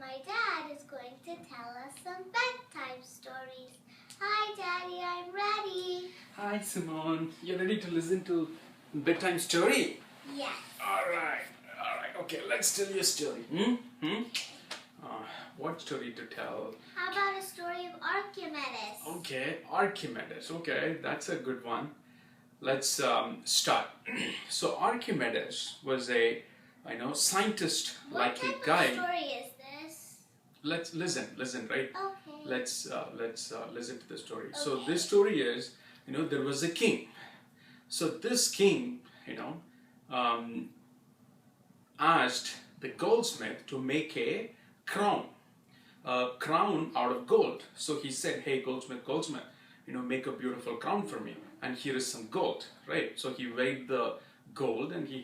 my dad is going to tell us some bedtime stories. Hi, Daddy, I'm ready. Hi, Simone. You ready to listen to bedtime story? Yes. All right. Okay, let's tell you a story. What story to tell? How about a story of Archimedes? Okay, Archimedes. Okay, that's a good one. Let's start. So Archimedes was a, scientist, What like a type guy. of story is this? Let's listen, right? Okay. Let's listen to the story. Okay. So this story is, there was a king. So this king, asked the goldsmith to make a crown out of gold. So he said, "Hey, goldsmith, make a beautiful crown for me, and here is some gold." Right? So he weighed the gold, and he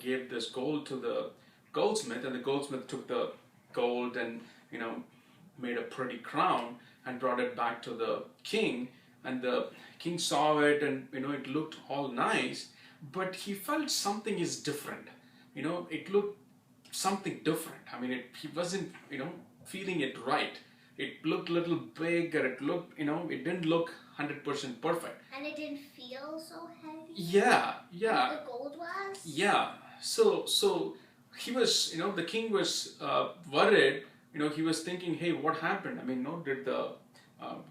gave this gold to the goldsmith, and the goldsmith took the gold and made a pretty crown and brought it back to the king. And the king saw it, and it looked all nice, but he felt something is different. It looked something different. I mean, he wasn't feeling it right. It looked a little big, or it looked it didn't look 100% perfect. And it didn't feel so heavy. Yeah. Like the gold was. Yeah. So he was, the king was worried. He was thinking, hey, what happened? I mean, did the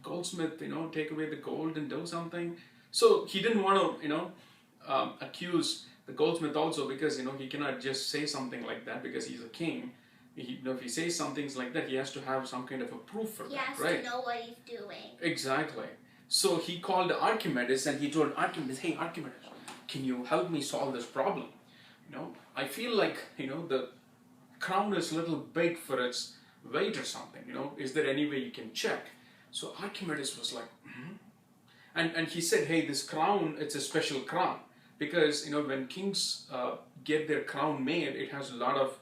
goldsmith, take away the gold and do something? So he didn't want to, accuse the goldsmith also, because, he cannot just say something like that because he's a king. If he says some things like that, he has to have some kind of a proof for He that, has right? to know what he's doing. Exactly. So he called Archimedes, and he told Archimedes, "Hey, Archimedes, can you help me solve this problem? I feel like, the crown is a little big for its weight or something. Is there any way you can check?" So Archimedes was like, and he said, "Hey, this crown, it's a special crown, because when kings get their crown made, it has a lot of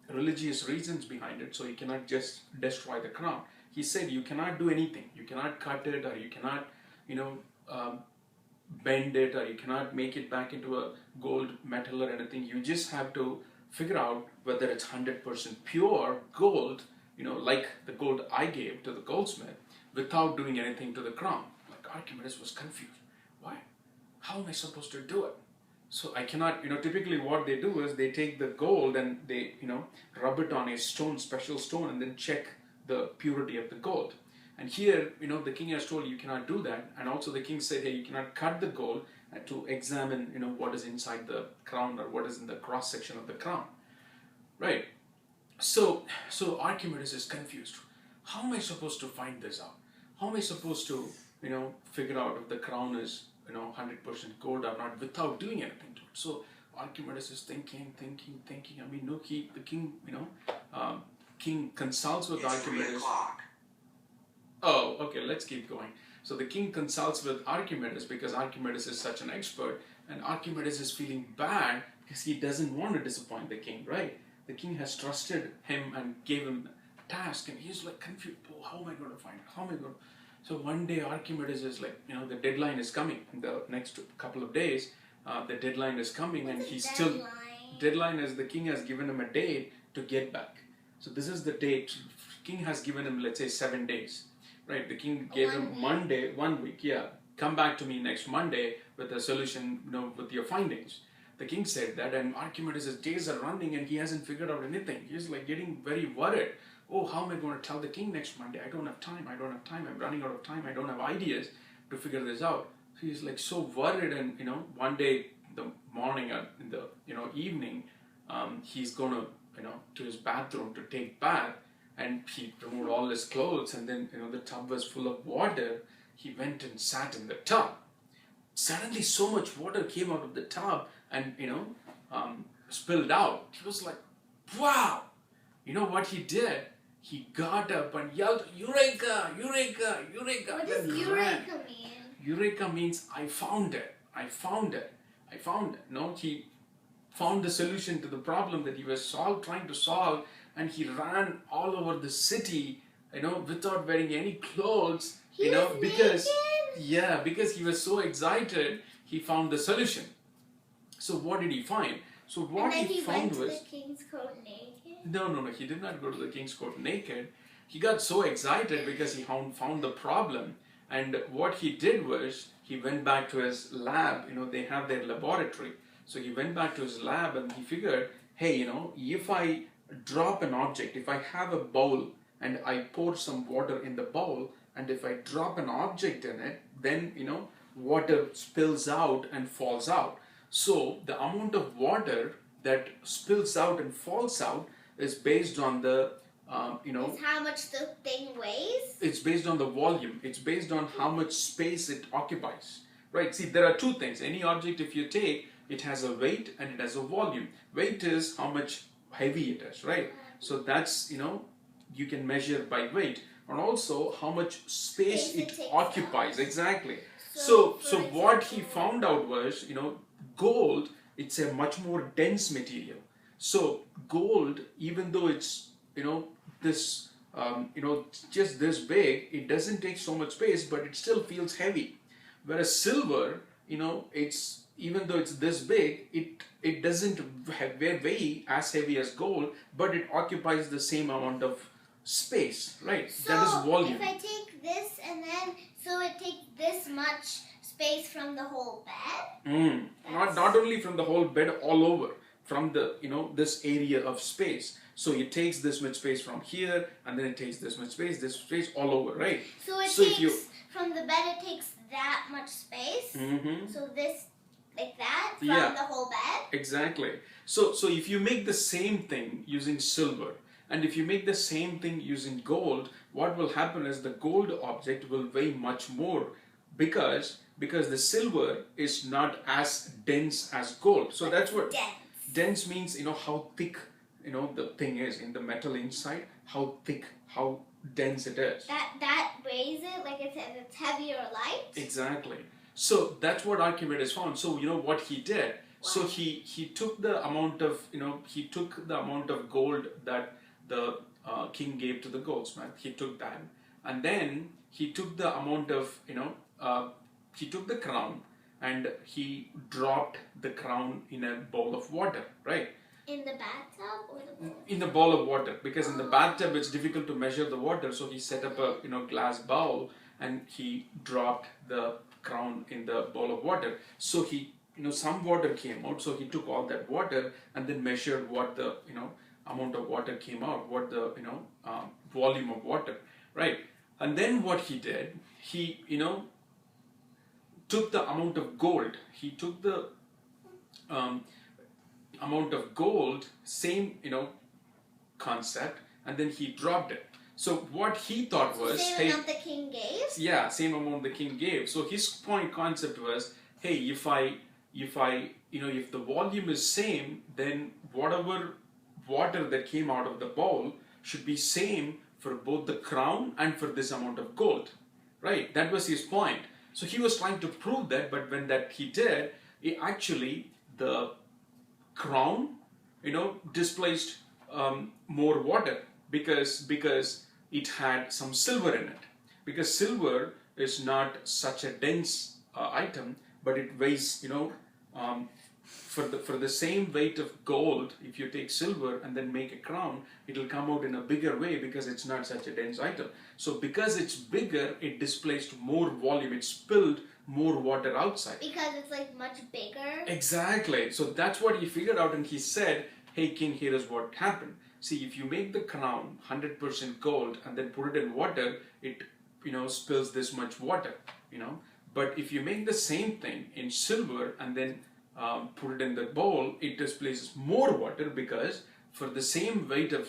religious reasons behind it, so you cannot just destroy the crown." He said, "You cannot do anything. You cannot cut it, or you cannot bend it, or you cannot make it back into a gold metal or anything. You just have to figure out whether it's 100% pure gold, like the gold I gave to the goldsmith, without doing anything to the crown." Like, Archimedes was confused. Why? How am I supposed to do it? So I cannot, typically what they do is they take the gold and they, rub it on a stone, special stone, and then check the purity of the gold. And here, the king has told you cannot do that. And also the king said, hey, you cannot cut the gold to examine, what is inside the crown, or what is in the cross section of the crown. Right? So Archimedes is confused. How am I supposed to find this out? How am I supposed to, figure out if the crown is, 100% gold or not, without doing anything to it? So Archimedes is thinking. I mean, the king, king consults with Archimedes. Oh, okay, let's keep going. So the king consults with Archimedes, because Archimedes is such an expert, and Archimedes is feeling bad because he doesn't want to disappoint the king, right? The king has trusted him and gave him a task, and he's like confused. Oh, how am I going to find it? How am I going to... So one day Archimedes is like, the deadline is coming in the next couple of days. The deadline is coming, and he's still... Deadline is the king has given him a date to get back. So this is the date. King has given him, let's say, 7 days. Right, the king gave him Monday, 1 week, yeah. Come back to me next Monday with a solution, with your findings. The king said that, and Archimedes' days are running, and he hasn't figured out anything. He's like getting very worried. Oh, how am I going to tell the king next Monday? I don't have time. I'm running out of time. I don't have ideas to figure this out. So he's like so worried, and one day, the morning or in the evening, he's going to his bathroom to take bath. And he removed all his clothes, and then the tub was full of water. He went and sat in the tub. Suddenly, so much water came out of the tub and spilled out. He was like, "Wow!" You know what he did? He got up and yelled, "Eureka! Eureka! Eureka!" What does Eureka mean? Eureka means I found it. I found it. No, he found the solution to the problem that he was trying to solve. And he ran all over the city, without wearing any clothes, because he was so excited. He found the solution. So what did he find? So what he found went was... to the king's court naked? No. He did not go to the king's court naked. He got so excited because he found the problem. And what he did was he went back to his lab. They have their laboratory. So he went back to his lab and he figured, hey, if I drop an object, if I have a bowl and I pour some water in the bowl, and if I drop an object in it, then, water spills out and falls out. So the amount of water that spills out and falls out is based on the, It's how much the thing weighs? it's based on the volume. It's based on how much space it occupies. Right? See, there are two things. Any object, if you take, it has a weight and it has a volume. Weight is how much heavy it is, right? So that's, you can measure by weight. And also how much space it occupies. Exactly. So what he found out was, gold, it's a much more dense material. So gold, even though it's, this, just this big, it doesn't take so much space, but it still feels heavy. Whereas silver, it's, even though it's this big, it doesn't weigh as heavy as gold, but it occupies the same amount of space, right? So that is volume. If I take this and then, so it takes this much space from the whole bed? Not only from the whole bed, all over, from the, this area of space. So it takes this much space from here, and then it takes this much space all over, right? So it takes, from the bed it takes that much space? So this, like that, from the whole bed? Exactly. So if you make the same thing using silver, and if you make the same thing using gold, what will happen is the gold object will weigh much more because the silver is not as dense as gold. So that's what dense means, how thick, the thing is in the metal inside, how thick, how dense it is. That weighs it, like it's heavy or light? Exactly. So that's what Archimedes found. So what he did. So he took the amount of gold that the king gave to the goldsmith. He took that, and then he took the amount of he took the crown and he dropped the crown in a bowl of water, right? In the bathtub or the bowl? In the bowl of water, because in the bathtub it's difficult to measure the water. So he set up a glass bowl and he dropped the crown in the bowl of water. So he some water came out. So he took all that water and then measured what the amount of water came out, what the volume of water, right? And then what he did, he took the amount of gold. He took the amount of gold, same concept, and then he dropped it. So what he thought was, same amount the king gave? Yeah, same amount the king gave. So his concept was, hey, if the volume is same, then whatever water that came out of the bowl should be same for both the crown and for this amount of gold, right? That was his point. So he was trying to prove that, but when that he did, the crown, displaced more water because it had some silver in it. Because silver is not such a dense item, but it weighs, for the same weight of gold, if you take silver and then make a crown, it will come out in a bigger way because it's not such a dense item. So because it's bigger, it displaced more volume. It spilled more water outside. Because it's like much bigger? Exactly. So that's what he figured out, and he said, hey king, here is what happened. See, if you make the crown 100% gold and then put it in water, it spills this much water, But if you make the same thing in silver and then put it in the bowl, it displaces more water because for the same weight of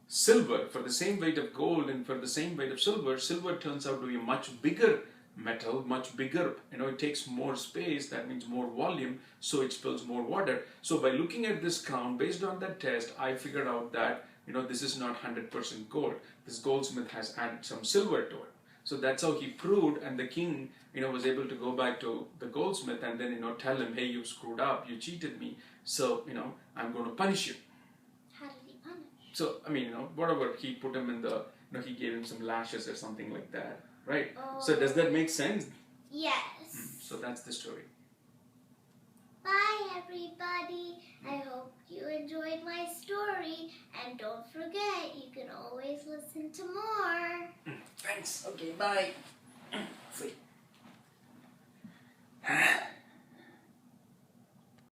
silver, for the same weight of gold, and for the same weight of silver, silver turns out to be a much bigger metal, much bigger, it takes more space, that means more volume, so it spills more water. So by looking at this crown, based on that test, I figured out that, this is not 100% gold. This goldsmith has added some silver to it. So that's how he proved, and the king, was able to go back to the goldsmith and then, tell him, hey, you screwed up, you cheated me, so, I'm going to punish you. How did he punish? So, whatever, he put him in the, he gave him some lashes or something like that, right? Oh. So does that make sense? Yes. So that's the story. Bye, everybody. everybody. I hope you enjoyed my story. And don't forget, you can always listen to more. Thanks. Okay, bye. Free.